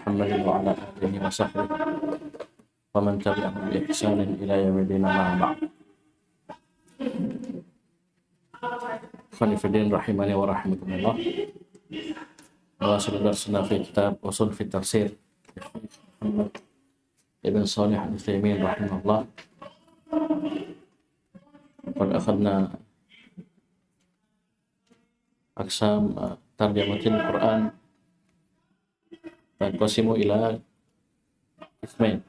محمد وعلى آله وصحبه ومن تبعهم بإحسان إلى يوم الدين أما بعد. Khonifuddin rahimani wa rahmatullah. Wasil darsuna fi kitab usul fi tafsir Muhammad ibn Salih al-Utsaimin rahimahullah. Qad akhadna aqsam tarjamatil Quran tanqasimu ila ismain,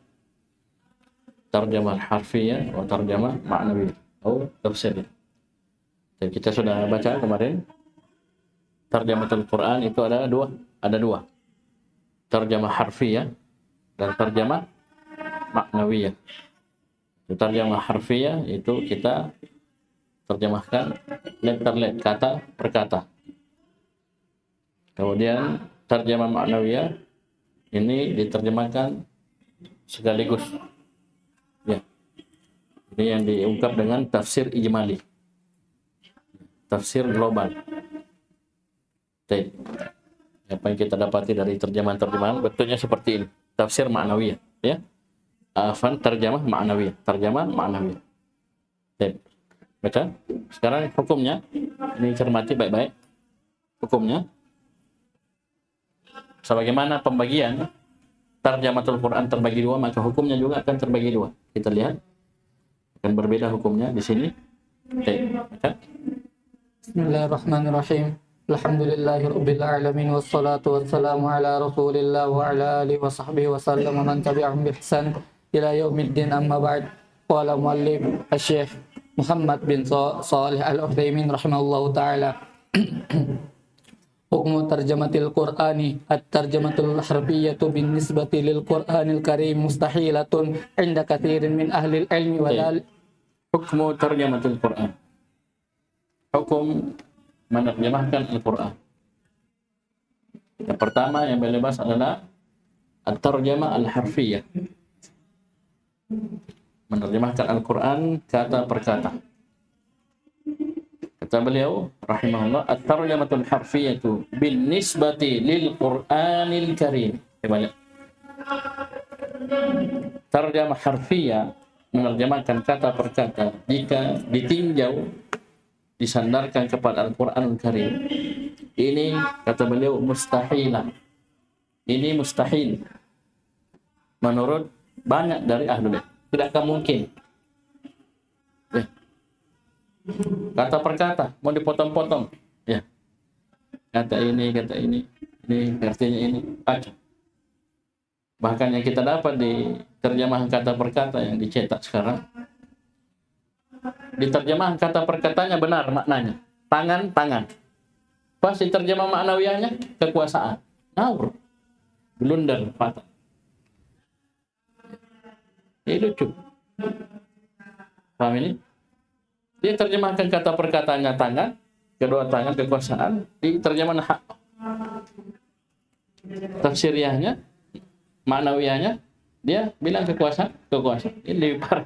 tarjamah harfiyah wa tarjamah ma'nawiyah atau tafsir. Dan kita sudah baca kemarin tarjamatul Quran itu ada dua. Tarjamah harfiyah dan tarjamah ma'nawiyah. Tarjamah harfiyah itu kita terjemahkan letter-letter, kata per kata. Kemudian tarjamah ma'nawiyah ini diterjemahkan sekaligus. Ya. Ini yang diungkap dengan tafsir ijmali. Tafsir global. Baik. Apa yang kita dapati dari terjemahan-terjemahan betulnya seperti ini. Tafsir ma'nawiyah, ya. Tarjamah ma'nawiyah, tarjamah ma'nawiyah. Baik. Baca. Sekarang hukumnya ini cermati baik-baik. Hukumnya sebagaimana pembagian tarjamatul Quran terbagi dua, maka hukumnya juga akan terbagi dua. Kita lihat akan berbeda hukumnya di sini. Baik. Baca. Bismillahirrahmanirrahim. Alhamdulillahirabbil alamin wassalatu wassalamu ala Rasulillah wa ala alihi wa sahbihi wa sallam man tabi'ahum bi ihsan ila yaumiddin amma ba'd. Qala muallif Asy-Syaikh Muhammad bin Shalih Al-Utsaimin rahimahullahu taala. Hukmu tarjamatil Qur'ani at-tarjamatul harfiyyatu bin nisbati lil Qur'anil Karim mustahilatun 'inda katsirin min ahli al-'ilmi wa dzalik. Hukmu tarjamatul Quran. Hukum menerjemahkan Al-Quran. Yang pertama yang boleh bahas adalah at-tarjamah al-harfiyah. Menerjemahkan Al-Quran kata per kata. Kata beliau rahimahullah, at-tarjamatul harfiyatu bin nisbati lil Qur'anil Karim. Tarjamah harfiyah menerjemahkan kata per kata jika ditinjau disandarkan kepada Al-Quranul Karim. Ini kata beliau mustahilah. Ini mustahil menurut banyak dari ahlul ilm. Tidak akan mungkin. Ya. Kata per kata mau dipotong-potong. Ya. Kata ini, ini artinya ini. Baca. Bahkan yang kita dapat di terjemahan kata per kata yang dicetak sekarang, di terjemahan kata per katanya benar maknanya. Tangan. Pas diterjemah maknawiyahnya kekuasaan. Ngawur. Blunder, patah. Ini lucu. Paham ini? Dia terjemahkan kata per katanya tangan, kedua tangan kekuasaan, di terjemahan hak. Tafsiriyahnya, maknawiyahnya, dia bilang kekuasaan. Ini lebih parah.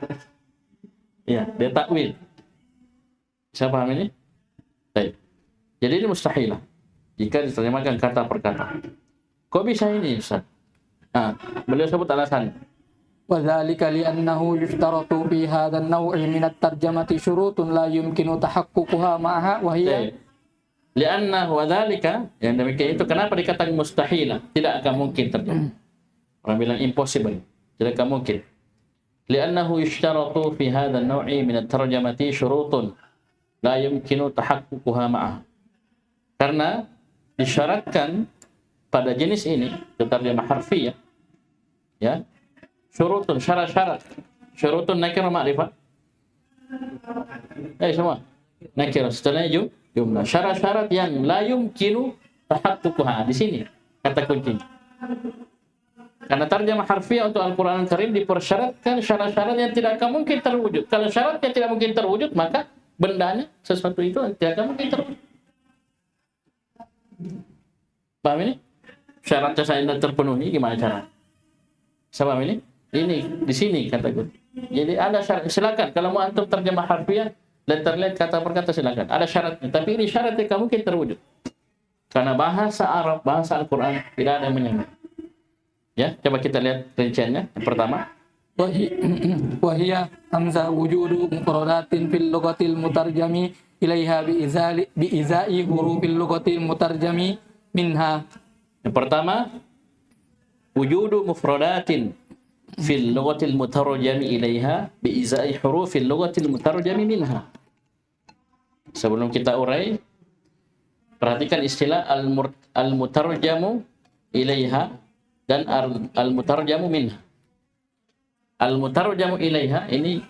Ya, dia takwil. Saya paham ini? Baik. Jadi ini mustahilah jika diterjemahkan kata per kata. Kok bisa ini, Ustaz? Beliau sebut alasan. Wa dzalika li'annahu yushtaratu fi hadzal naw'i min at-tarjamati syurutun la yumkinu tahaqququha ma'aha wa hiya Li'anna wa dzalika, yang demikian itu kenapa dikatakan mustahilah? Tidak akan mungkin terjadi. Orang bilang impossible. Tidak akan mungkin. لأنه يشترط في هذا النوع من الترجمة شروط لا يمكن تحققها معها. Karena disyaratkan pada jenis ini terjemah harfiah, ya, syurutun, syarat-syarat. Syurutun nakirah ma'rifah. Semua nakirah setelahnya jumlah. Syarat-syarat yang la yumkinu tahaqququha. Di sini kata kuncinya. Karena tarjamah harfiah untuk Al-Quran Al-Karim dipersyaratkan syarat-syarat yang tidak akan mungkin terwujud. Kalau syaratnya tidak mungkin terwujud, maka bendanya, sesuatu itu tidak akan mungkin terwujud. Paham ini? Syaratnya saya tidak terpenuhi, gimana cara? Saya paham ini? Ini, di sini kata gue. Jadi ada syarat, silakan. Kalau mau antum terjemah harfiah, letter-letter, kata per kata silakan. Ada syaratnya, tapi ini syarat yang tidak mungkin terwujud. Karena bahasa Arab, bahasa Al-Quran, tidak ada yang menyamai. Ya, coba kita lihat rinciannya. Yang pertama, wahia hamzah wujudu mufradatin fil lughatil mutarjami ilaiha bi izai hurufil lughatil mutarjami minha. yang pertama wujudu mufradatin fil lughatil mutarjami ilaiha bi izai hurufil lughatil mutarjami minha. Sebelum kita urai, perhatikan istilah al-mutarjamu ilaiha dan al-mutarjamu minha. Al-mutarjamu ilaiha ini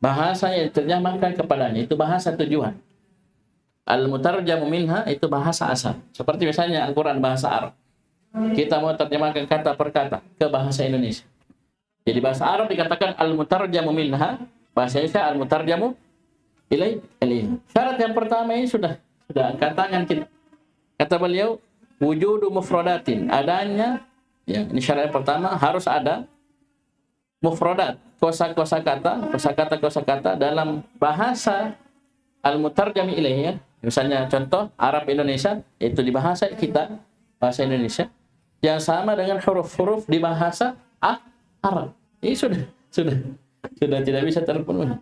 bahasa yang diterjemahkan kepadanya, itu bahasa tujuan. Al-mutarjamu minha itu bahasa asal. Seperti misalnya Al-Quran bahasa Arab. Kita mau terjemahkan kata per kata ke bahasa Indonesia. Jadi bahasa Arab dikatakan al-mutarjamu minha, bahasa Indonesia al-mutarjamu ilaiha. Syarat yang pertama ini sudah angkat tangan kita. Kata beliau, wujudu mufradatin, adanya, ya, ini syarat yang pertama, harus ada mufradat, kosa-kosa kata dalam bahasa al-mutarjami ilaihi. Misalnya contoh Arab Indonesia, itu di bahasa kita, bahasa Indonesia, yang sama dengan huruf-huruf di bahasa Arab. Ini sudah tidak bisa terpenuhi.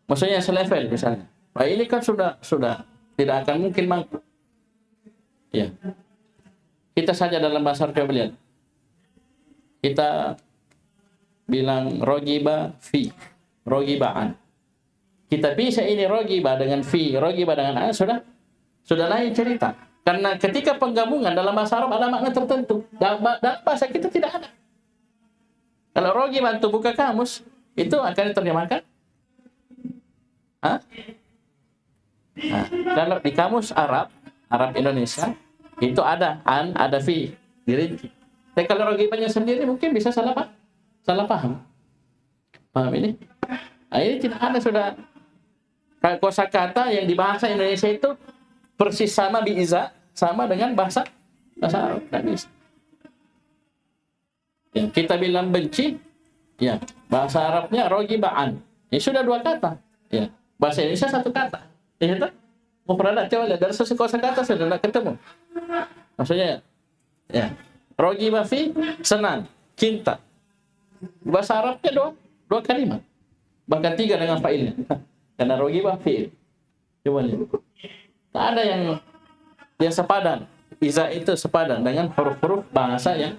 Maksudnya selevel misalnya. Nah, ini kan sudah tidak akan mungkin mampu. Ya. Kita saja dalam bahasa Arab, coba lihat. Kita bilang rogiba fi, rogibaan. Kita bisa ini rogiba dengan fi, rogiba dengan a, sudah lain cerita. Karena ketika penggabungan dalam bahasa Arab ada makna tertentu. Dalam bahasa kita tidak ada. Kalau rogiba itu buka kamus, itu akan diterjemahkan. Nah, kalau di kamus Arab Indonesia itu ada an, ada fi, dirinci. Tapi kalau rogibanya sendiri mungkin bisa salah paham. Paham ini? Nah, ini tidak ada sudah kosakata yang di bahasa Indonesia itu persis sama biiza, sama dengan bahasa Arab. Tidak bisa. Ya, kita bilang benci, ya bahasa Arabnya rogibaan. Ini sudah dua kata. Ya, bahasa Indonesia satu kata. Ya, itu mufradat. Coba lihat dari sisi kosakata sudah ketemu. Maksudnya, ya rogiba fi, senang, cinta. Bahasa Arabnya dua kalimat, bahkan tiga dengan fa'ilnya. Karena rogiba fi'il. Coba lihat. Tak ada yang sepadan. Iza itu sepadan dengan huruf-huruf bahasa yang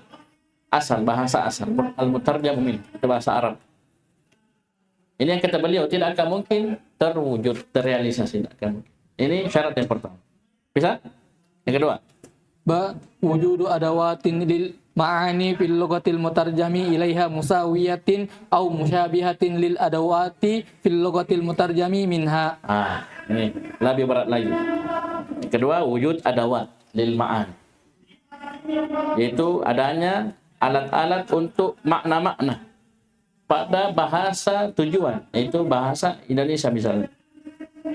asal, bahasa asal. Al-mutarjamu min, itu bahasa Arab. Ini yang kata beliau tidak akan mungkin terwujud, terrealisasi, tidak akan mungkin. Ini syarat yang pertama. Bisa? Yang kedua, wujudu adawatin lil ma'ani fil lughatil mutarjami ilaiha musawiyatin au musyabihatin lil adawati fil lughatil mutarjami minha. Ini lebih berat lagi. Yang kedua, wujud adawat lil ma'ani, yaitu adanya alat-alat untuk makna-makna pada bahasa tujuan, yaitu bahasa Indonesia misalnya,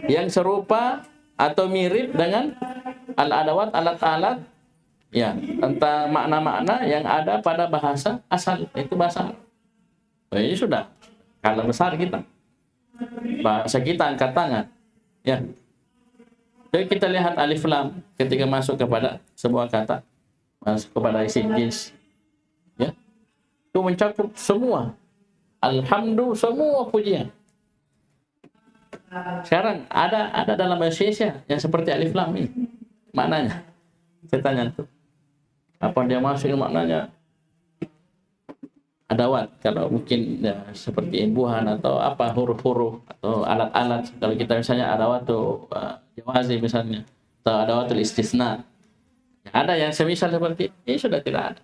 yang serupa atau mirip dengan al-adawat, alat-alat, ya, tentang makna-makna yang ada pada bahasa asal, itu bahasa Arab. Ini sudah skala besar kita. Bahasa kita angkat tangan. Ya. Jadi kita lihat alif lam ketika masuk kepada sebuah kata, masuk kepada isim jins. Ya. Itu mencakup semua. Alhamdulillah, semua pujian. Sekarang ada dalam bahasa Indonesia yang seperti alif lam ini. Maknanya? Saya tanya tuh. Apa dia masuk maknanya? Adawat, kalau mungkin ya, seperti imbuhan atau apa, huruf-huruf atau alat-alat. Kalau kita misalnya adawat tuh jawazi misalnya, atau adawatul istisna. Ada yang semisal seperti ini, sudah tidak ada.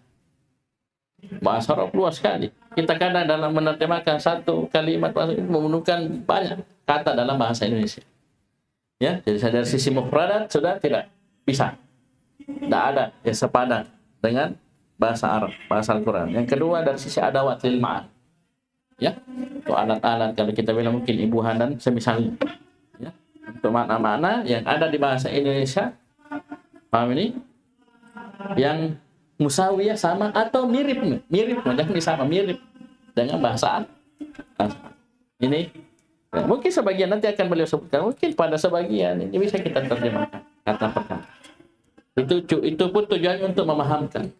Bahasa Arab luas sekali. Kita kadang dalam menerjemahkan satu kalimat memenuhkan banyak kata dalam bahasa Indonesia. Ya, jadi dari sisi mufradat sudah tidak bisa. Tidak ada yang sepadan dengan bahasa Arab, bahasa Al-Quran. Yang kedua dari sisi adawat lil ma'an. Ya, untuk alat-alat kalau kita bilang mungkin ibuhan dan semisalnya. Ya, untuk makna-makna yang ada di bahasa Indonesia, paham ini? Yang musawiyah sama atau mirip, jangan sama, mirip dengan bahasa Arab. Ini mungkin sebagian nanti akan beliau sebutkan, mungkin pada sebagian ini bisa kita terjemahkan kata per kata. Itu pun tujuannya untuk memahamkan.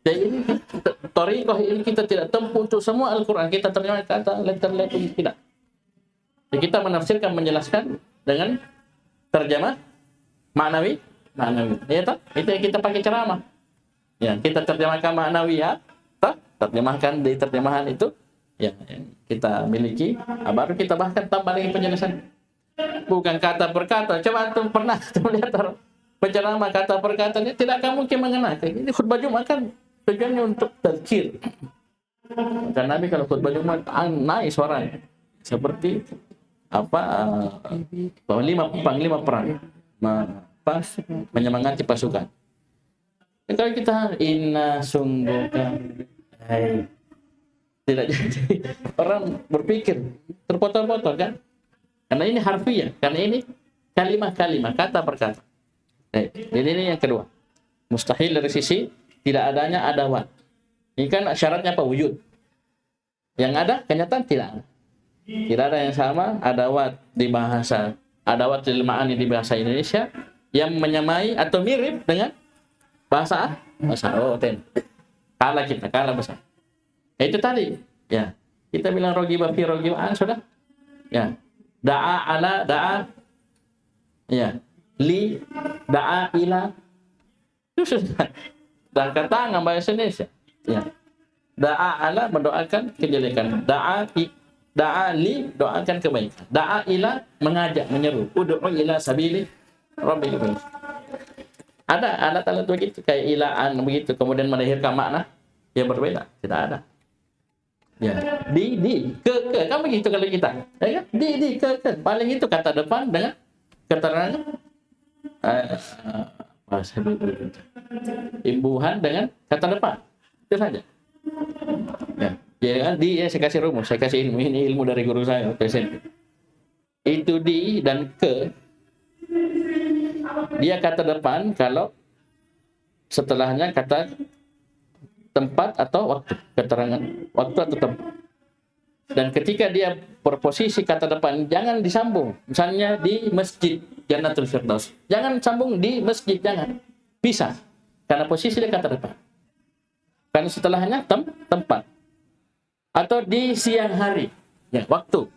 Jadi ini thariqah ini kita tidak tempuh untuk semua Al-Quran. Kita terjemah kata letter-letter tidak. Jadi kita menafsirkan, menjelaskan dengan terjemah maknawi. Ya tak? Itu yang kita pakai ceramah. Ya, kita terjemahkan maknawi ya. Tak? Terjemahkan di terjemahan itu ya, yang kita miliki. Baru kita bahkan tambah lagi penjelasan. Bukan kata per kata. Coba antum pernah melihat penceramah kata per kata ini tidak akan mungkin mengenai. Ini khutbah Jumat kan tujuannya untuk tadzkir. Karena Nabi kalau khutbah Jumat naik suaranya seperti panglima perang menyemangati pasukan. Dan kalau kita sungguh tidak jadi, orang berpikir terpotong-potong kan? Karena ini harfiah, karena ini kalimat-kalimat, kata per kata. Jadi ini yang kedua. Mustahil dari sisi tidak adanya adawat. Ini kan syaratnya apa? Wujud. Yang ada kenyataan tidak ada. Tidak ada yang sama adawat di bahasa, adawat lil ma'ani di bahasa Indonesia yang menyamai atau mirip dengan bahasa kalah besar. Itu tadi ya, kita bilang rogiba fi rogibaan sudah ya, da'a ya, li da'a ila itu sudah dan kata bahasa Indonesia ya, da'a ala mendoakan kejelekan, da'a li doakan kebaikan, da'a ila mengajak, menyeru, ud'u ila sabili rabbil alamin. Ada alat begitu kayak ilaan begitu, kemudian melahirkan makna yang berbeda, tidak ada. Ya, di ke kan begitu kalau kita. Ya kan? Di ke paling itu kata depan dengan keterangan imbuhan dengan kata depan. Itu saja. Ya kan, saya kasih rumus, saya kasih ilmu, ini ilmu dari guru saya SMP. Itu di dan ke, dia kata depan kalau setelahnya kata tempat atau waktu, keterangan waktu atau tempat. Dan ketika dia berposisi kata depan, jangan disambung. Misalnya di masjid Jannatul Firdaus, jangan sambung di masjid, jangan. Bisa, karena posisi dia kata depan. Karena setelahnya tempat. Atau di siang hari, ya waktu.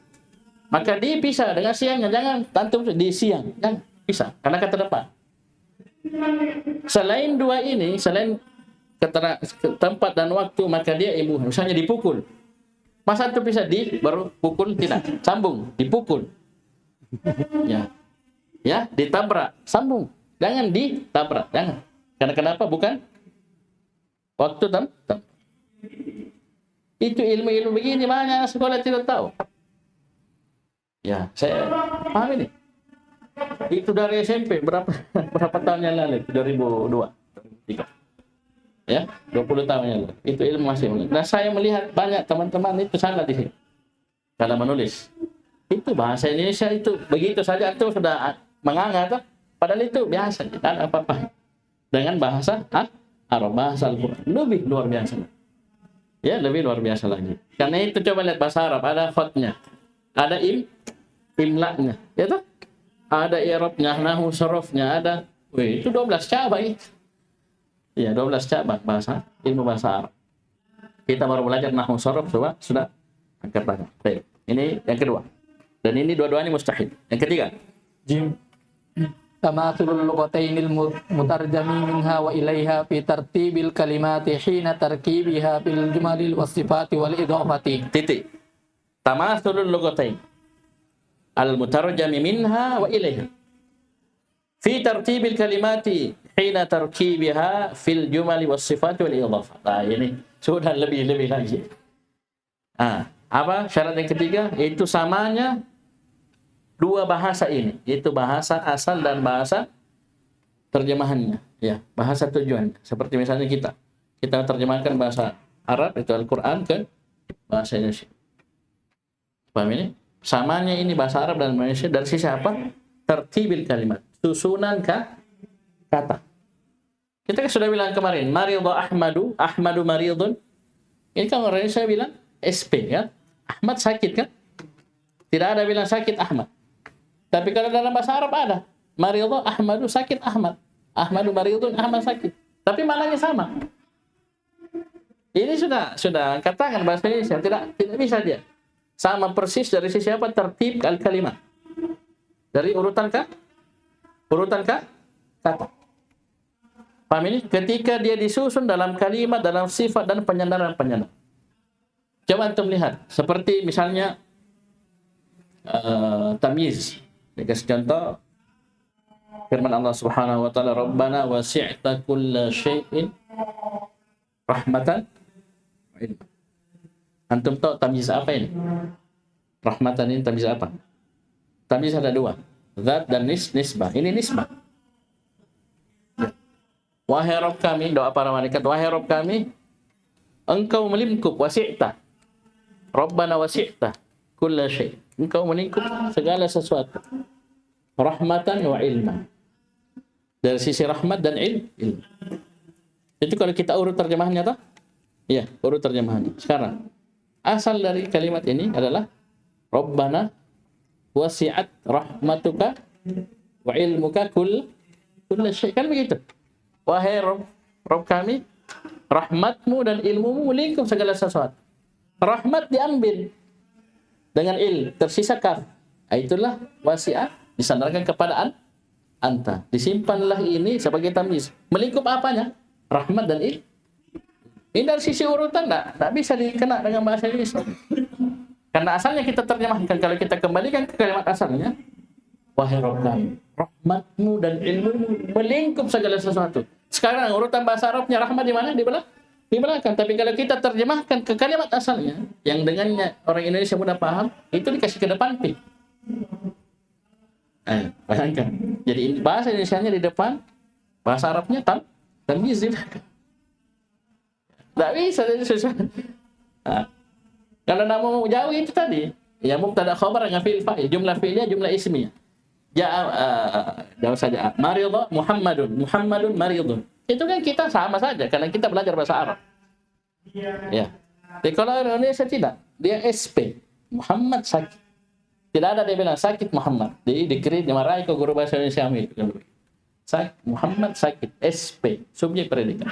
Maka dipisah dengan siangnya, jangan tantum di siang, jangan pisah karena kata depan. Selain dua ini, selain tempat dan waktu, maka dia imbuhan. Misalnya dipukul, masa itu bisa baru pukul, tidak, sambung, dipukul. Ya, ditabrak, sambung, jangan ditabrak, jangan. Karena kenapa? Bukan waktu tempat. Itu ilmu-ilmu begini banyak sekolah tidak tahu. Ya, saya paham ini. Itu dari SMP berapa tahun yang lalu? 2002, 2003. Ya, 20 tahun yang lalu. Itu ilmu masih. Nah, saya melihat banyak teman-teman itu salah di sini. Kalau menulis. Itu bahasa Indonesia itu begitu saja itu sudah menganga, padahal itu biasa, tidak ada apa-apa. Dengan bahasa Arab, bahasa Al-Qur'an lebih luar biasa. Ya, lebih luar biasa lagi. Karena itu coba lihat bahasa Arab, ada khotnya, ada imlaknya, ya toh? Ada i'rabnya, nahwu sarafnya, ada. Itu 12 cabang itu. Ya, 12 cabang bahasa, ilmu bahasa Arab. Kita baru belajar nahwu saraf sudah angkat tangan. Baik. Ini yang kedua. Dan ini dua-duanya mustahil. Yang ketiga, Jim. Tamathulul lughatainil mutarjami minha wa ilaiha fi tartibil kalimati hina tarkibiha bil jumalil wasifati wal idhafati. Titik. Tamathulul lughatain al mutarjami minha wa ilaiha fi tartibil kalimati hina tarkibiha fil jumali wasifati wal idhafati. Nah, ini sudah lebih lagi. Apa syarat yang ketiga? Itu samanya dua bahasa ini, yaitu bahasa asal dan bahasa terjemahannya, ya, bahasa tujuan. Seperti misalnya kita terjemahkan bahasa Arab itu Al-Qur'an ke bahasa Indonesia. Paham ini? Samanya ini bahasa Arab dan Indonesia dari sisi apa? Tertibil kalimat, susunan kata. Kita kan sudah bilang kemarin, maridhu Ahmadu maridun. Ini kan orang Indonesia bilang SP ya. Ahmad sakit kan? Tidak ada bilang sakit Ahmad. Tapi kalau dalam bahasa Arab ada. Maridhu Ahmadu sakit Ahmad. Ahmadu maridun, Ahmad sakit. Tapi maknanya sama. Ini sudah angkat tangan bahasa Indonesia, tidak bisa dia. Sama persis dari sisi apa? Tertib al-kalimat. Dari urutan kata. Paham ini? Ketika dia disusun dalam kalimat, dalam sifat dan penyandaran. Coba antum lihat, seperti misalnya tamyiz. Dikasih contoh firman Allah Subhanahu wa taala, "Rabbana wasi'ta kulla syai'in rahmatan wa ilma." Antum tahu tamyiz apa ini? Rahmatan ini tamyiz apa? Tamyiz ada dua, zat dan nisbah. Ini nisbah. Wahai Rabb kami, doa para malaikat, wahai Rabb kami, Engkau melingkup, wasi'ta. Rabbana wasi'ta kulla syai'. Engkau melingkup segala sesuatu. Rahmatan wa ilman. Dari sisi rahmat dan ilmu. Itu kalau kita urut terjemahannya toh? Iya, urut terjemahannya. Sekarang, asal dari kalimat ini adalah Rabbana wasi'at rahmatuka wa ilmuka kulla syai'. Kan begitu. Wahai Rabb kami, rahmatmu dan ilmumu melingkup segala sesuatu. Rahmat diambil dengan tersisa kaf. Itulah wasi'ah disandarkan kepada anta. Disimpanlah ini sebagai tamyiz. Melingkup apanya? Rahmat dan ilmu. Ini dari sisi urutan tidak bisa dikena dengan bahasa Indonesia. Karena asalnya kita terjemahkan, kalau kita kembalikan ke kalimat asalnya, wahai Rabb kami, rahmatmu dan ilmumu melingkup segala sesuatu. Sekarang urutan bahasa Arabnya rahmat di mana? Di belakang. Tapi kalau kita terjemahkan ke kalimat asalnya, yang dengannya orang Indonesia mudah paham, itu dikasih ke depan pi. Bayangkan. Jadi bahasa Indonesianya di depan, bahasa Arabnya tamyiz di belakang. Tak bisa, jadi susah. Kalau nak mau jauh itu tadi, ya mubtada khabar dengan fi'il fa'il, jumlah fi'ilnya, jumlah ismiyah. Jauh saja. Maridun Muhammadun maridun. Itu kan kita sama saja karena kita belajar bahasa Arab. Ya. Tapi kalau Indonesia tidak, dia SP. Muhammad sakit. Tidak ada dia bilang sakit Muhammad. Dikiri dimarahi ke guru bahasa Indonesia Muhammad sakit. SP, subjek predikat.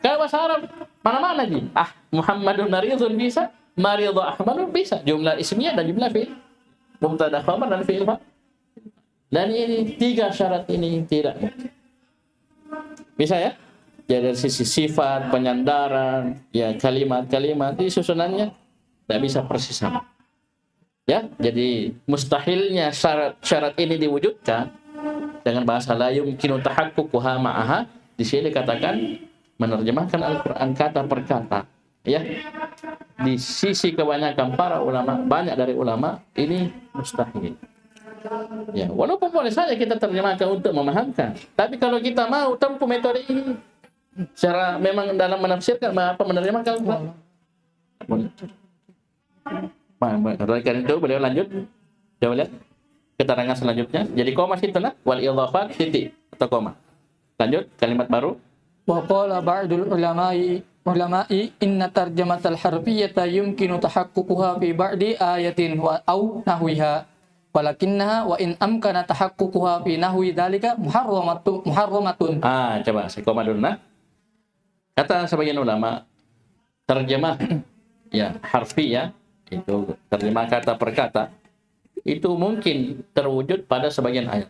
Kalau bahasa Arab mana-mana ji. Muhammadun maridun bisa, maridun ahmadun bisa. Jumlah ismiyah dan jumlah fi'il. Mubtada khabar dan fi'il fa'il. Dan ini tiga syarat ini tidak mungkin. Bisa ya? Ya dari sisi sifat, penyandaran, ya kalimat-kalimat, ini susunannya tidak bisa persis sama. Ya, jadi mustahilnya syarat ini diwujudkan dengan bahasa la yumkinu tahaqququha ma'aha. Di sini dikatakan menerjemahkan Al-Qur'an kata per kata. Ya. Di sisi kebanyakan para ulama, banyak dari ulama ini mustahil. Ya, walaupun boleh saja kita terjemahkan untuk memahamkan. Tapi kalau kita mau tempuh metode ini secara memang dalam menafsirkan apa menerjemahkan Al-Qur'an. Boleh. Karena itu beliau lanjut. Coba lihat keterangan selanjutnya. Jadi koma situ nah wal idhafat titik atau koma. Lanjut kalimat baru. Wa qala ba'dul ulama'i inna tarjamatal harfiyyata yumkinu tahaqququha fi ba'di ayatin wa aw nahwiha. Walakinnaha wa in amkana tahaqququha fi nahwi dzalika muharramatun. Coba saya koma dulu nah. Kata sebagian ulama terjemah ya harfiyah itu terjemah kata per kata itu mungkin terwujud pada sebagian ayat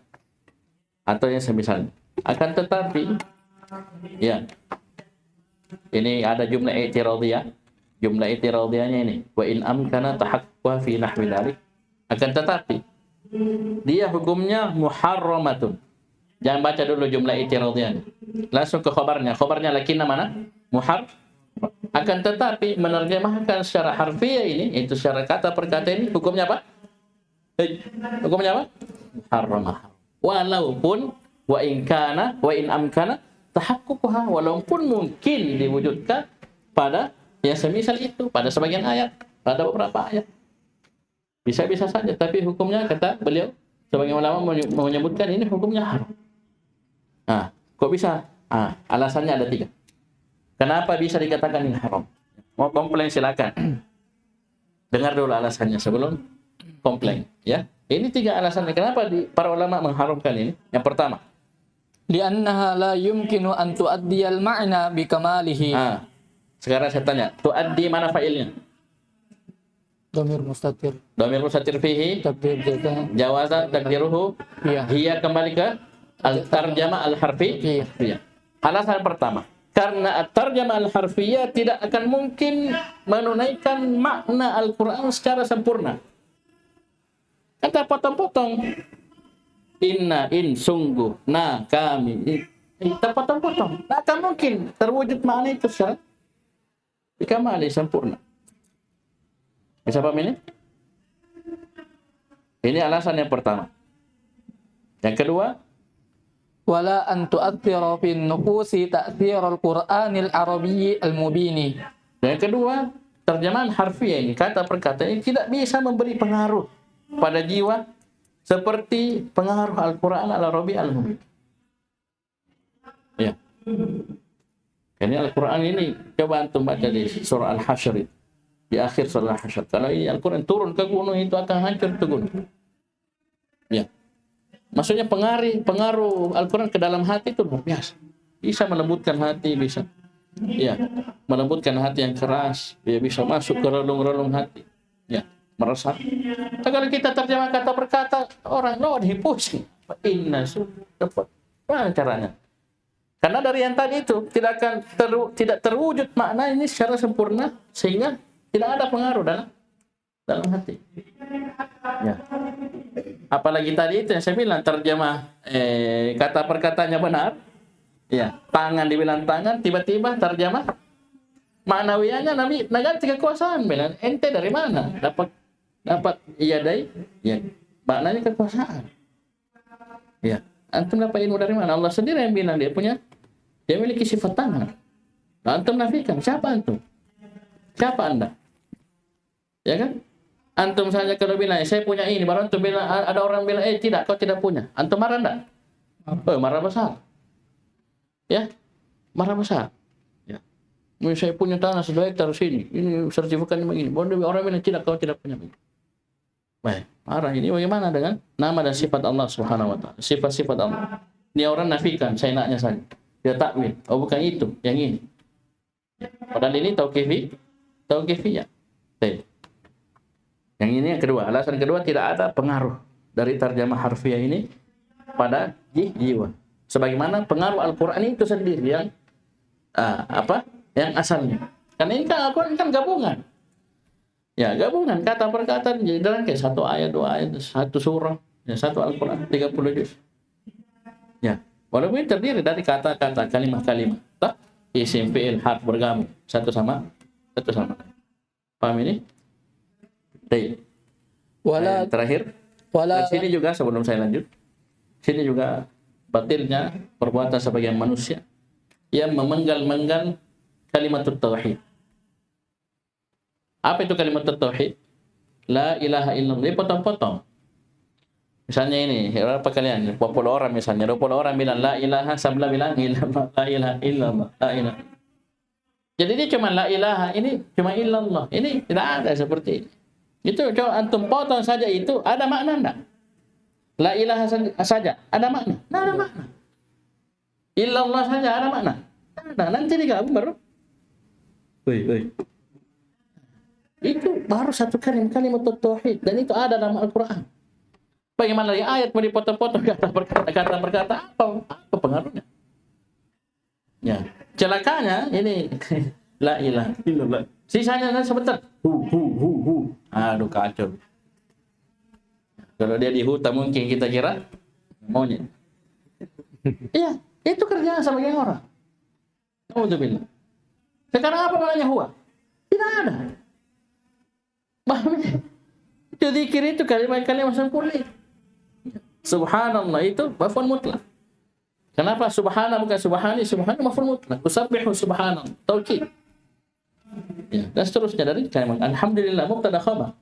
atau yang semisal. Akan tetapi ya ini ada jumlah i'tiradiyah. Jumlah i'tiradiyahnya ini wa in amkana tahaqquha fi nahwi dzalik. Akan tetapi dia hukumnya muharramatun. Jangan baca dulu jumlah i'tiradiyahnya. Langsung ke khabarnya. Khabarnya lakinna mana? Akan tetapi menerjemahkan secara harfiah ini, itu secara kata per kata ini hukumnya apa? Hukumnya apa? Muharramah. Walaupun wa in amkana tahaqququha, walaupun mungkin diwujudkan pada yang semisal itu, pada sebagian ayat, pada beberapa ayat. Bisa-bisa saja, tapi hukumnya kata beliau, sebagian ulama menyebutkan ini hukumnya haram. Kok bisa? Alasannya ada 3. Kenapa bisa dikatakan ini haram? Mau komplain silakan. Dengar dulu alasannya sebelum komplain, ya. Ini 3 alasannya kenapa para ulama mengharamkan ini. Yang pertama, li'annaha la yumkinu an tu'addiyal ma'na bikamalihi. Sekarang saya tanya, tuaddi mana fa'ilnya? Dhamir mustatir. Dhamir mustatir fihi, Takdir jaza. jawaza takdiruhu, Iya. hiya kembali ke al-tarjamah al-harfi. Iya. Alasan pertama, karena at-tarjamah al-harfiyah tidak akan mungkin menunaikan makna Al-Quran secara sempurna. Kata potong-potong. Inna, in, sungguh, na, kami. Kita potong-potong. Tak akan mungkin terwujud makna itu secara bikamali sempurna. Bisa paham ini? Ini alasan yang pertama. Yang kedua, Wala an tu'athira fi nufusi ta'thir al-Qur'anil Arabiyyi al-mubini. dan yang kedua, terjemahan harfiah ini, kata per kata ini tidak bisa memberi pengaruh pada jiwa seperti pengaruh Al-Quran al-Arabi al-Mubin. Ya. Ini Al-Quran ini, coba antum baca di surah Al-Hasyr itu. Di akhir surah Al-Hasyr. Kalau ini Al-Quran turun ke gunung itu akan hancur itu gunung. Ya. Maksudnya pengaruh Al-Quran ke dalam hati itu luar biasa. Bisa melembutkan hati, bisa. Ya, melembutkan hati yang keras. Dia bisa masuk ke relung-relung hati. Ya, meresap. Kalau kita terjemah kata per kata, orang pusing. Inna dapat. Bagaimana caranya? Karena dari yang tadi itu tidak akan tidak terwujud makna ini secara sempurna sehingga tidak ada pengaruh dalam hati. Ya. Apalagi tadi itu yang saya bilang terjemah kata perkataannya benar. Ya, tangan dibilang tangan, tiba-tiba terjemah maknawiannya Nabi ganti kekuasaan. Bilang ente dari mana? Dapat iyadai, ya, maknanya kekuasaan. Ya, antum dapat ilmu dari mana? Allah sendiri yang bilang dia memiliki sifat tangan. Nah, antum nafikan, siapa antum? Siapa Anda? Ya kan? Antum saja kalau bilang, saya punya ini, baru antum bilang, ada orang bilang, tidak, kau tidak punya. Antum marah enggak? Marah besar. Ya, marah besar. Ya. Saya punya tanah 1 hektar sini. Ini sertifikatnya begini. Orang bilang tidak, kau tidak punya begini. Baik, marah ini bagaimana dengan nama dan sifat Allah Subhanahu wa taala? Sifat-sifat Allah. Ini orang nafikan, saya naknya saja. Dia takwil. Oh, bukan itu, yang ini. Padahal ini tauqifiyah. Baik. Yang ini yang kedua, alasan kedua tidak ada pengaruh dari terjemah harfiah ini pada jiwa. Sebagaimana pengaruh Al-Quran itu sendiri yang yang asalnya. Karena ini kan Al-Quran kan gabungan. Ya, gabungan kata per kata jadi dalam kayak 1 ayat, 2 ayat, 1 surah, ya 1 Al-Quran 30 juz. Ya, walaupun terdiri dari kata-kata, kalimat-kalimat, isim, fi'il, harf bergabung satu sama. Paham ini? Baik. Terakhir. Di sini juga sebelum saya lanjut, sini juga batilnya perbuatan sebagian manusia yang memenggal-menggal kalimat tauhid. Apa itu kalimat tauhid? La ilaha illallah. Dia potong-potong. Misalnya ini, berapa kalian? 20 orang misalnya. 20 orang bilang la ilaha, sebelah bilang illallah, la ilaha illallah, la ilaha. Jadi dia cuma la ilaha, ini cuma illallah. Ini tidak ada seperti ini. Itu coba antum potong saja itu, ada makna enggak? La ilaha saja, ada makna? Tidak ada makna. Illallah saja, ada makna? Nah, nanti digabung baru. Itu baru satu kalimat tauhid, dan itu ada dalam Al-Quran. Bagaimana dari ayat mau dipotong-potong kata berkata apa pengaruhnya? Ya, celakanya ini la ilaha illallah. Sisanya sebentar. Hu. Aduh kacau. Kalau dia di hutan mungkin kita kira monyet. Iya, itu kerjaan sebagian orang. Alhamdulillah. Sekarang apa maknanya huwa? Tidak ada. Itu zikir itu kalimat-kalimat sempurna. Subhanallah itu maf'ul mutlak. Kenapa subhana bukan subhani? Subhana maf'ul mutlak. Usabbihu subhanallah. Taukid. Ya, dan seterusnya dari kalimat alhamdulillah mubtada khabar.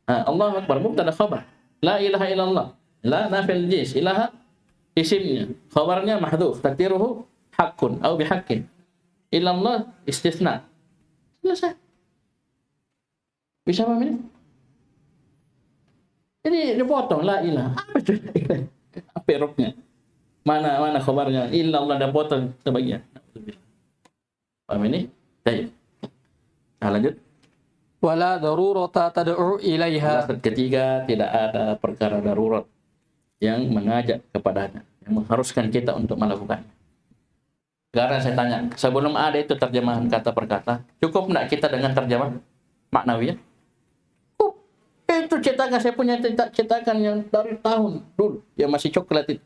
Allahu akbar mubtada khabar. La ilaha illallah. La nafil jins. Ilaha isimnya. Khabarnya mahdhuf. Takdiruhu haqqun atau bihaqqin. Illallah istisna. Selesai. Bisa paham ini? Ini dipotong la ilaha. Apa itu? Apa ruknya? Mana khabarnya? Illallah dah potong sebagian. Paham ini? Baik. Nah, lanjut. Wala darurata tad'u ilaiha. Alasan ketiga, tidak ada perkara darurat yang mengajak kepadanya, yang mengharuskan kita untuk melakukan. Sekarang saya tanya, sebelum ada itu terjemahan kata per kata, cukup enggak kita dengan terjemah maknawiyah? Itu cetakan, saya punya cetakan yang dari tahun dulu, yang masih coklat itu.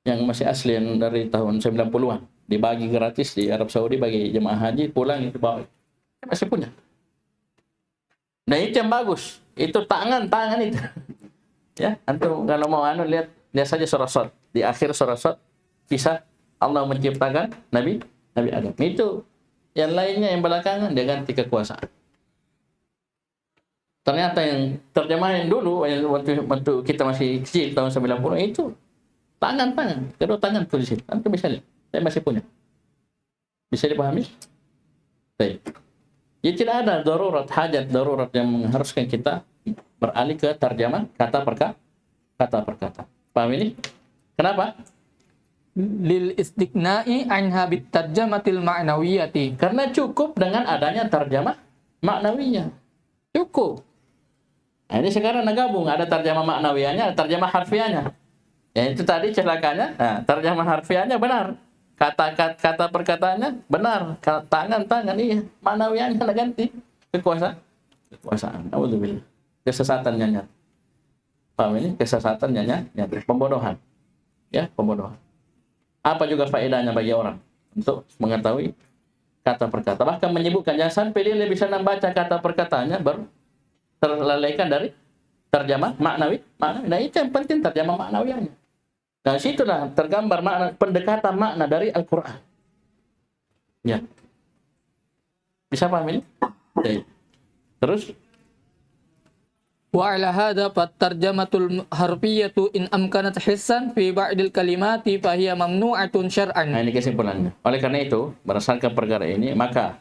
Yang masih asli, yang dari tahun 90-an. Dibagi gratis di Arab Saudi bagi jemaah haji, pulang itu bawa. Saya masih punya. Nah itu yang bagus. Itu tangan itu. Ya, antum kalau mau lihat saja surah Shad. Di akhir surah Shad, kisah Allah menciptakan Nabi Adam. Itu yang lainnya yang belakangan dia ganti kekuasaan. Ternyata yang terjemahan dulu waktu kita masih kecil tahun 90 itu tangan, kedua tangan tulis itu. Antum bisa lihat. Saya masih punya. Bisa dipahami? Baik. Ya tidak ada hajat darurat yang mengharuskan kita beralih ke terjemah kata per kata. Paham ini? Kenapa? Lil istiqna'i anha bit tarjamatil ma'nawiyati. Karena cukup dengan adanya terjemah maknawiyah. Cukup. Nah, ini sekarang gabung, ada terjemah maknawiyahnya, ada terjemah harfiahnya. Ya itu tadi celakanya. Nah, terjemah harfiahnya benar. Kata perkataannya benar, tangan iya, maknawiyahnya ada ganti kekuasaan. Auzubillah. Kesesatan nyata. Paham ini? Kesesatan nyata, pembodohan. Ya, pembodohan. Apa juga faedahnya bagi orang untuk mengetahui kata perkata, bahkan menyebutkan jangan sampai dia bisa membaca kata perkataannya baru terlalaikan dari terjemah maknawi. Nah itu yang penting, terjemah maknawiyahnya. Nah, situlah tergambar makna, pendekatan makna dari Al-Quran. Ya. Bisa paham ini? Baik. Terus? Wa ala hadha fattarjamatul harfiyatu in amkanat hissan fi ba'dil kalimati fahiya mamnu'atun syar'an. Nah, ini kesimpulannya. Oleh karena itu, berdasarkan perkara ini, maka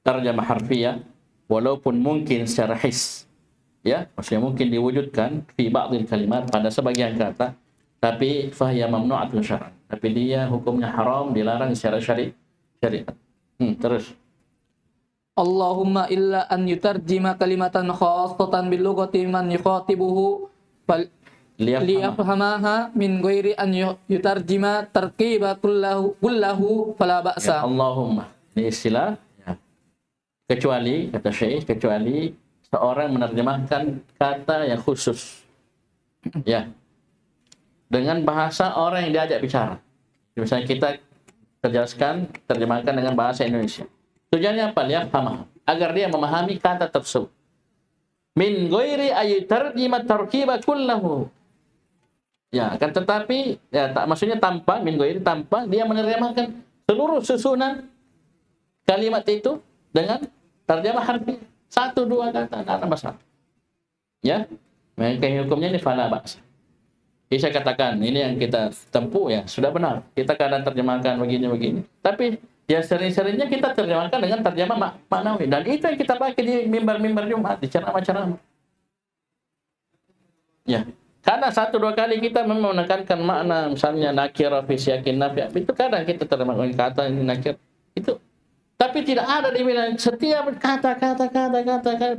terjemah harfiyah walaupun mungkin secara his, ya, maksudnya mungkin diwujudkan fi ba'dil kalimat pada sebagian kata, tapi fahiya mamnu'atun syar'an. Tapi dia hukumnya haram, dilarang secara syariat. Terus. Allahumma illa an yutarjima kalimatan khassatan bil lughati man yukhatibuhu liyafhamaha min ghairi an yutarjima tarkiba kullahu fala ba'sa. Ya, Allahumma. Ini istilah, ya. Kecuali kata Syekh, kecuali seorang menerjemahkan kata yang khusus. Ya. Dengan bahasa orang yang diajak bicara. Misalnya kita terjemahkan dengan bahasa Indonesia. Tujuannya apa? Liyafhamah, agar dia memahami kata tersebut. Min ghairi aytarjima tarkiba kullahu. Ya, kan, tetapi ya maksudnya tanpa min ghairi, tanpa dia menerjemahkan seluruh susunan kalimat itu dengan terjemah harfi. 1, 2 kata, tidak ada masalah. Ya. Maka hukumnya ini fala ba'sa. Jadi saya katakan, ini yang kita tempuh ya, sudah benar. Kita kadang terjemahkan begini. Tapi ya sering-seringnya kita terjemahkan dengan terjemah maknawi. Dan itu yang kita pakai di mimbar-mimbar Jumat, di ceramah-ceramah. Ya, karena 1, 2 kali kita memang menekankan makna, misalnya nakirah fi siyakin nafi. Itu kadang kita terjemahkan kata ini nakir. Itu. Tapi tidak ada dibilang setiap kata,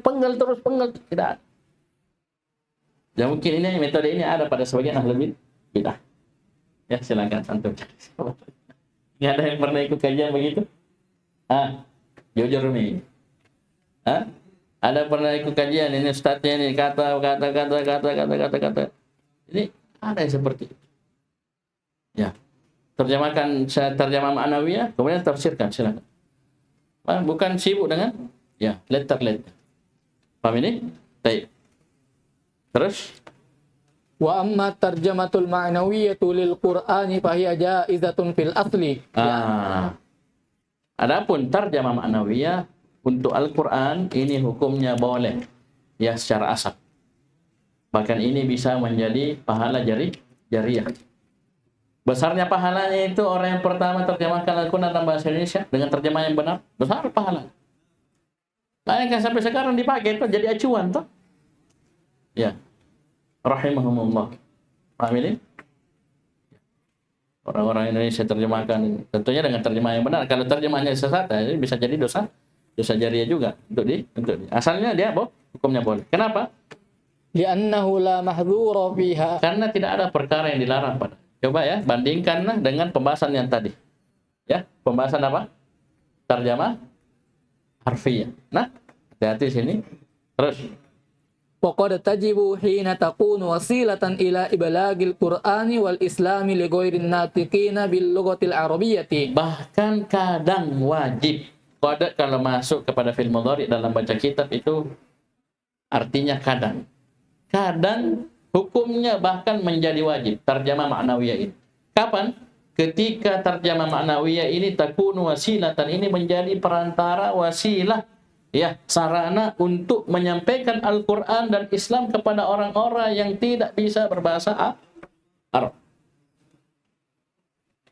penggal terus, tidak ada. Ya mungkin ini metode ini ada pada sebagian ahli bidah. Ya silakan antum. Ini ada yang pernah ikut kajian begitu? Jujur nih. Ada pernah ikut kajian ini ustadznya ini kata. Ini ada yang seperti itu. Ya. Terjemah ma'nawiyah, kemudian tafsirkan, silakan. Bukan sibuk dengan ya letter. Paham ini? Baik. Terus, wa amma tarjamatul ma'nawiyatu lil Qur'ani fahiya jaizatun fil asli. Adapun tarjamah ma'nawiyah untuk Al-Qur'an ini hukumnya boleh ya secara asal. Bahkan ini bisa menjadi pahala jariyah. Besarnya pahalanya itu orang yang pertama terjemahkan Al-Qur'an dalam bahasa Indonesia dengan terjemah yang benar, besar pahala. Makanya sampai sekarang dipakai itu jadi acuan toh. Ya, rahimahumullah. Paham ini? Orang-orang Indonesia terjemahkan tentunya dengan terjemahan yang benar. Kalau terjemahannya sesat, bisa jadi dosa jariah juga asalnya dia hukumnya boleh. Kenapa? Li'annahu la mahdhura fiha. Karena tidak ada perkara yang dilarang pada. Coba ya, bandingkanlah dengan pembahasan yang tadi. Ya, pembahasan apa? Terjemah harfiah. Nah, hati-hati sini. Terus. Wa qad tajibu hina takunu wasilatan ila iblagil Qur'ani wal Islami li ghairin natiqina bil lughatil arabiyyati. Bahkan kadang wajib. Qad kalau masuk kepada fi'il mudhari dalam baca kitab itu artinya kadang. Kadang hukumnya bahkan menjadi wajib terjemah ma'nawiyah ini. Kapan? Ketika terjemah ma'nawiyah ini takunu wasilatan, ini menjadi perantara, wasilah, ya, sarana untuk menyampaikan Al-Quran dan Islam kepada orang-orang yang tidak bisa berbahasa Arab.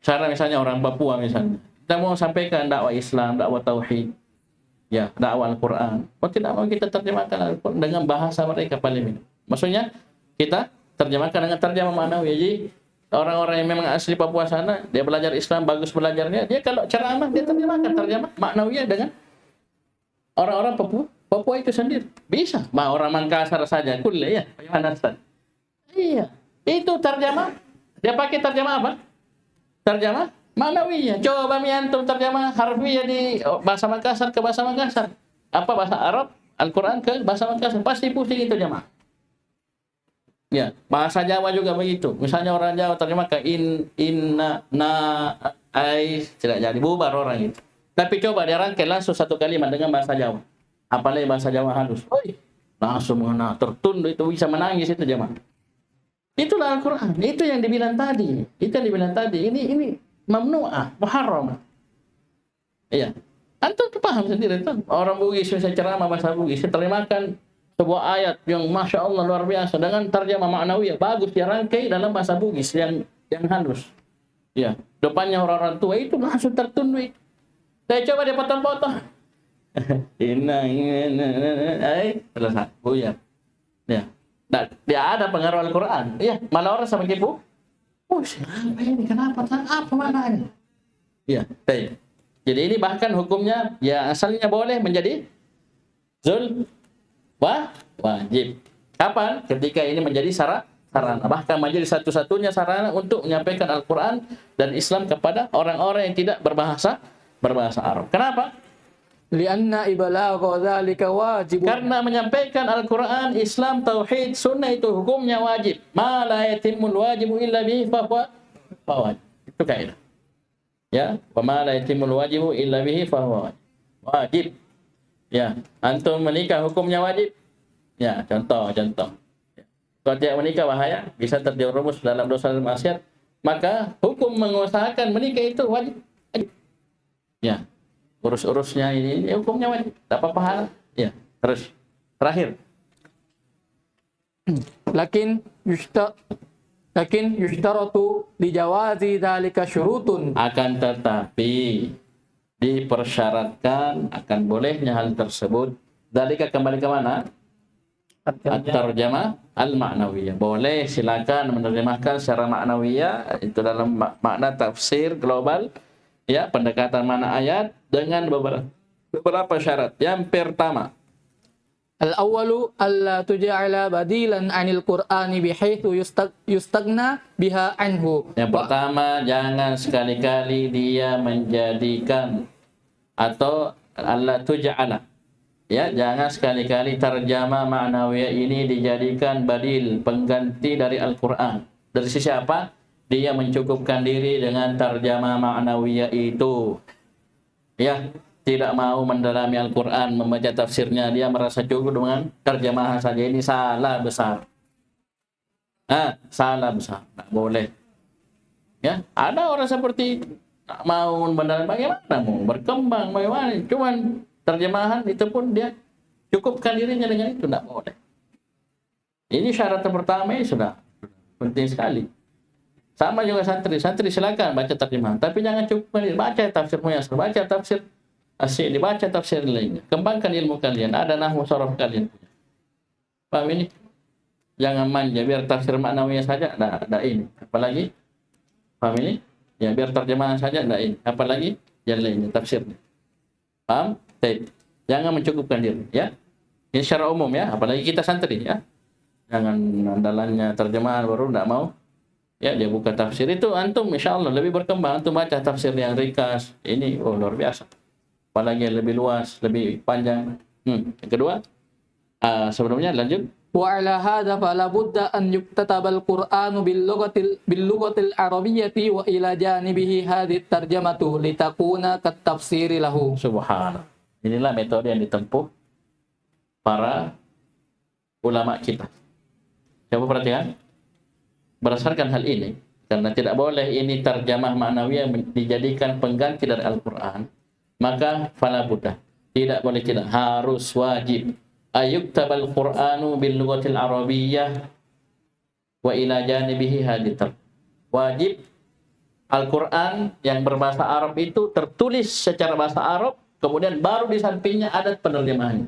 Cara misalnya orang Papua misalnya, kita mau sampaikan dakwah Islam, dakwah Tauhid, ya, dakwah Al-Quran. Mau tidak mau kita terjemahkan Al-Quran dengan bahasa mereka paling minimum. Maksudnya kita terjemahkan dengan terjemah ma'nawiyah. Jadi orang-orang yang memang asli Papua sana, dia belajar Islam, bagus belajarnya, dia kalau ceramah dia terjemahkan terjemah ma'nawiyah dengan orang-orang Papua itu sendiri. Bisa. Orang Makassar saja kuliah ya. Bagaimana Ustaz? Iya. Itu terjemah. Dia pakai terjemah apa? Terjemah ma'nawiyah. Coba antum terjemah harfiah di bahasa Makassar ke bahasa Makassar. Apa bahasa Arab? Al-Quran ke bahasa Makassar. Pasti pusing itu jemaah. Ya, bahasa Jawa juga begitu. Misalnya orang Jawa terjemah ke inna, na, ai, tidak jadi, bubar orang itu. Tapi coba dia rangkai langsung satu kalimat dengan bahasa Jawa. Apalagi bahasa Jawa halus. Langsung mengena, tertunduk, itu bisa menangis itu jemaah. Itulah Al-Quran. Itu yang dibilang tadi. Ini mamnu'ah, muharram. Iya. Antum paham sendiri tuh. Orang Bugis bisa ceramah bahasa Bugis, terjemahkan sebuah ayat yang Masya Allah luar biasa dengan terjemah ma'nawiyah bagus, dia rangkai dalam bahasa Bugis yang halus. Ya, depannya orang-orang tua itu langsung tertunduk. Saya coba dia potong-potong. Selesai. Buyar. Ya. Dia ada pengaruh Al-Quran. Ya, malah orang sama kipu. Siapa ini? Kenapa? Apa maknanya? Ya, baik. Jadi ini bahkan hukumnya ya asalnya boleh menjadi wajib. Kapan? Ketika ini menjadi sarana, bahkan menjadi satu-satunya sarana untuk menyampaikan Al-Quran dan Islam kepada orang-orang yang tidak berbahasa Arab. Kenapa? Lianna ibalagha dzalika wajib. Karena menyampaikan Al-Quran, Islam, Tauhid, Sunnah itu hukumnya wajib. Ma la yatimul wajibu illa bihi fahuwa wajib. Itu kaidah. Ya, wa ma la yatimul wajibu illa bihi fahuwa wajib. Ya, antum menikah hukumnya wajib. Ya, contoh. Kalau tidak menikah bahaya, bisa terjerumus dalam dosa dan maksiat. Maka hukum mengusahakan menikah itu wajib. Ya, urus-urusnya ini hukumnya wajib. Dapat pahala. Ya, terus terakhir. Lakin yushtaratu li jawazi dzalika syurutun. Akan tetapi dipersyaratkan akan bolehnya hal tersebut. Dzalika kembali ke mana? At-tarjamah al-ma'nawiyah. Boleh, silakan menerjemahkan secara ma'nawiyah itu dalam makna tafsir global, ya, pendekatan makna ayat dengan beberapa syarat. Yang pertama, al-awwalu alla tuj'ala badilan 'anil Qur'ani bihaitsu yustagna biha anhu. Yang pertama, jangan sekali-kali dia menjadikan atau alla tuj'ala, ya, jangan sekali-kali terjemah ma'nawiyah ini dijadikan badil, pengganti dari Al-Quran. Dari sisi apa? Dia mencukupkan diri dengan terjemah ma'nawiyah itu. Ya, tidak mau mendalami Al-Quran, membaca tafsirnya, dia merasa cukup dengan terjemahan saja. Ini salah besar. Salah besar. Tidak boleh. Ya, ada orang seperti itu. Tak mau mendalami, bagaimana mau berkembang, bagaimana? Cuman terjemahan itu pun dia cukupkan dirinya dengan itu, tidak boleh. Ini syarat pertama ini sudah penting sekali. Sama juga santri silakan baca terjemahan, tapi jangan cukupkan diri. Baca tafsir Muyassar, baca tafsir As-Sa'di, baca tafsir lainnya. Kembangkan ilmu kalian, ada nahwu sharaf kalian. Paham ini? Jangan manja biar tafsir ma'nawiyah saja, ada ini. Apalagi? Paham ini? Ya, biar terjemahan saja enggak ini. Apalagi yang lainnya tafsirnya. Paham? Baik. Jangan mencukupkan diri, ya. Ini secara umum ya, apalagi kita santri ya. Jangan andalannya terjemahan baru enggak mau. Ya, dia buka tafsir itu antum insyaallah lebih berkembang. Antum baca tafsir yang ringkas. Ini luar biasa. Apalagi yang lebih luas, lebih panjang. Yang kedua, sebelumnya lanjut. وعلى هذا فلا بد أن يكتتب القرآن باللغة العربية وإلى جانبه هذه الترجمة لتكون كالتفسير له. Subhanallah. Inilah metode yang ditempuh para ulama kita. Coba perhatikan. Berdasarkan hal ini, karena tidak boleh ini terjemah ma'nawiyah dijadikan pengganti dari Al-Quran, maka fala buddha. Tidak boleh, tidak. Harus, wajib. Ayuktabal Qur'anu bil lughatil arabiyyah wa ila janibihi hadithar. Wajib Al-Quran yang berbahasa Arab itu tertulis secara bahasa Arab, kemudian baru di sampingnya ada penerjemahannya.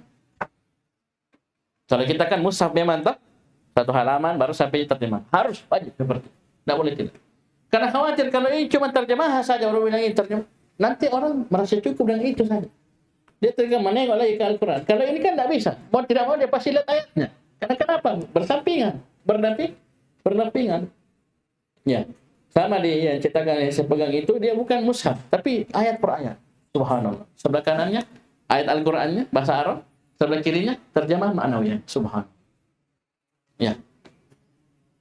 Kalau kita kan mushaf memang tak satu halaman baru sampai terjemah. Harus, wajib seperti itu. Tidak boleh tidak. Karena khawatir kalau ini cuma terjemah saja, orang bilang ini terjemah, nanti orang merasa cukup dengan itu saja. Dia terjemah menengok lagi ke Al-Quran. Kalau ini kan tidak bisa. Mau tidak mau dia pasti lihat ayatnya. Karena kenapa? Bersampingan, berdampingan. Ya, sama di yang cetakan yang saya pegang itu dia bukan mushaf, tapi ayat per ayat. Subhanallah. Sebelah kanannya ayat Al-Qurannya bahasa Arab, sebelah kirinya terjemah ma'nawiyah. Subhanallah. Ya.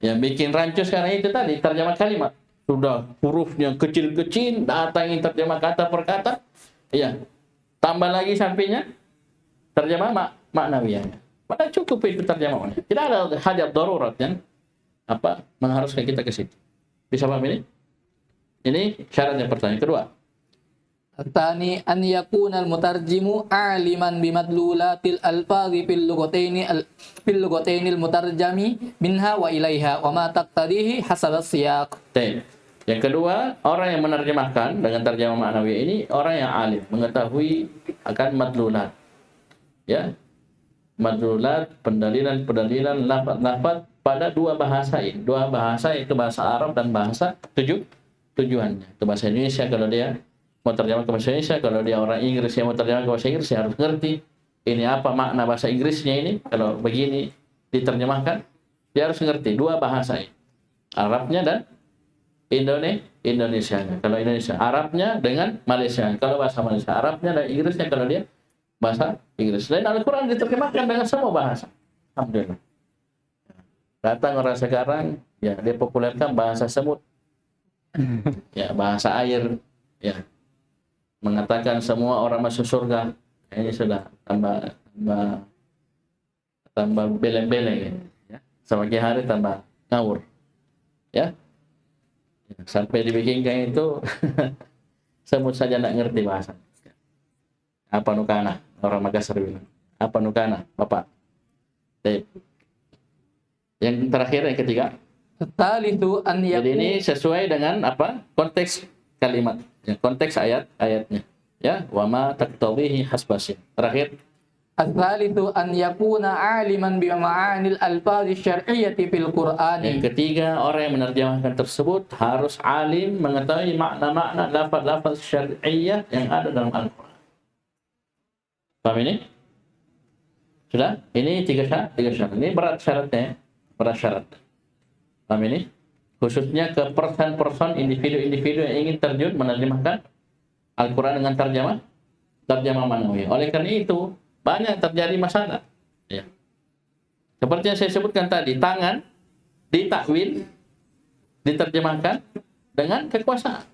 Yang bikin rancu sekarang itu tadi terjemah kalimat. Sudah hurufnya kecil-kecil, datangin terjemah kata per kata. Ya. Tambah lagi sampingnya terjemah ma'nawiyahnya. Padahal cukup itu terjemahannya. Tidak ada hajat darurat yang mengharuskan kita ke situ. Bisa paham ini? Ini syarat yang pertama. Kedua, الثاني أن يكون المترجم عالما بمدلولات الألفاظ في اللغتين المترجم منها وإليها وما تقتضيه حسب السياق. Yang kedua, orang yang menerjemahkan dengan terjemah ma'nawiyah ini orang yang alim, mengetahui akan madlulat. Ya. Madlulat, pendalilan, lafaz pada dua bahasa ini. Dua bahasa itu bahasa Arab dan bahasa tujuannya. Itu bahasa Indonesia kalau dia mau terjemah ke bahasa Indonesia, kalau dia orang Inggris yang mau terjemah ke bahasa Inggris, dia harus ngerti ini apa makna bahasa Inggrisnya ini. Kalau begini diterjemahkan, dia harus ngerti dua bahasa ini. Arabnya dan Indonesia. Kalau Indonesia, Arabnya dengan Malaysia. Kalau bahasa Malaysia, Arabnya dan Inggrisnya kalau dia bahasa Inggris. Dan Al-Quran diterjemahkan dengan semua bahasa. Alhamdulillah. Datang orang sekarang, ya dia populerkan bahasa semut, ya bahasa air, ya mengatakan semua orang masuk surga. Ini sudah tambah beleng-beleng, ya. Semakin hari tambah ngawur, ya. Sampai dibikinkan itu semut saja tidak ngerti bahasa. Apa nukana? Orang Makassar bilang. Apa nukana, Bapak? Yang terakhir, yang ketiga. Jadi ini sesuai dengan apa? Konteks kalimat, ya, konteks ayatnya. Ya, wama taqtadhihi hasbasin. Terakhir. الثالث أن يكون عالما بمعاني الألفاظ الشرعية في القرآن. Yang ketiga, orang yang menerjemahkan tersebut harus alim, mengetahui makna-makna lafaz-lafaz syar'iyyah yang ada dalam Al-Quran. Paham ini? Sudah? Ini tiga syarat. Ini berat syaratnya, berat syarat. Paham ini? Khususnya ke person-person, individu-individu yang ingin terjun menerjemahkan Al-Quran dengan terjemah ma'nawiyah. Oleh karena itu, banyak terjadi masalah. Ya. Seperti yang saya sebutkan tadi, tangan ditakwil, diterjemahkan dengan kekuasaan.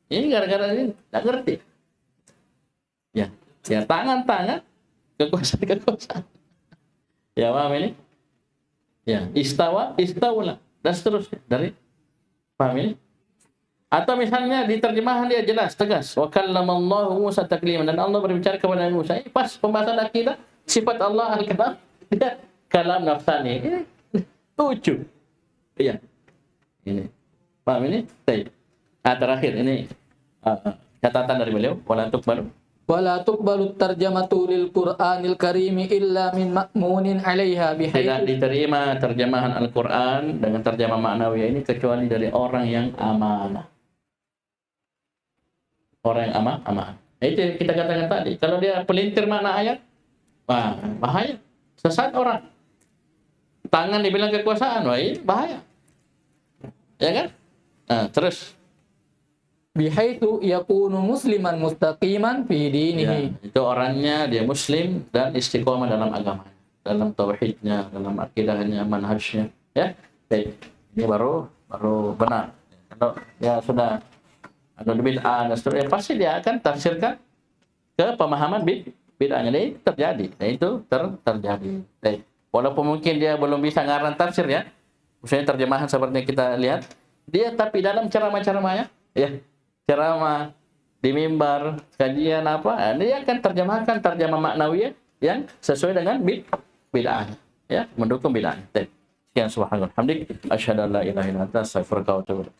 Ini gara-gara ini tidak ngerti. Ya, tangan, kekuasaan. Ya, paham ini? Ya, istawala, dan seterusnya. Paham ini? Atau misalnya di terjemahan dia jelas, tegas. Wa kallamallahu Musa takliman. Dan Allah berbicara kepada Musa. Ini pas pembahasan akidah, sifat Allah al-kalam. Dia kalam nafsani. Ini lucu. Iya. Ini. Paham ini? Baik. Terakhir ini catatan dari beliau. Wala tuqbalu tarjamatu lil Qur'anil Karim illa min ma'munin 'alaiha Tidak bihaythu diterima terjemahan Al-Quran dengan terjemah ma'nawiyah ini kecuali dari orang yang amanah. orang yang aman. Itu yang kita katakan tadi. Kalau dia pelintir makna ayat, wah, bahaya. Sesat orang. Tangan dibilang kekuasaan, wah ini bahaya. Ya kan? Nah, terus. Bihaitu yakunu musliman mustaqiman fi Ya, dinihi. itu orangnya dia muslim dan istiqomah dalam agama, dalam tauhidnya, dalam akidahnya, manhajnya. Ya, baik. Ini baru benar. Kalau dia sudah ada bid'ah dan seterusnya, pasti dia akan tafsirkan ke pemahaman bid'ahnya. Dan itu terjadi. Dan itu terjadi. Baik. Walaupun mungkin dia belum bisa ngarang tafsir ya, misalnya terjemahan seperti yang kita lihat, dia tapi dalam ceramah-ceramahnya, ya, ceramah di mimbar, kajian apa, dia akan terjemahkan terjemah maknawiyah yang sesuai dengan bid'ahnya, ya, mendukung bid'ahnya. Sekian subhanallah, hamdik, asyhadu an la ilaha illa anta, astaghfiruka wa atubu ilaik.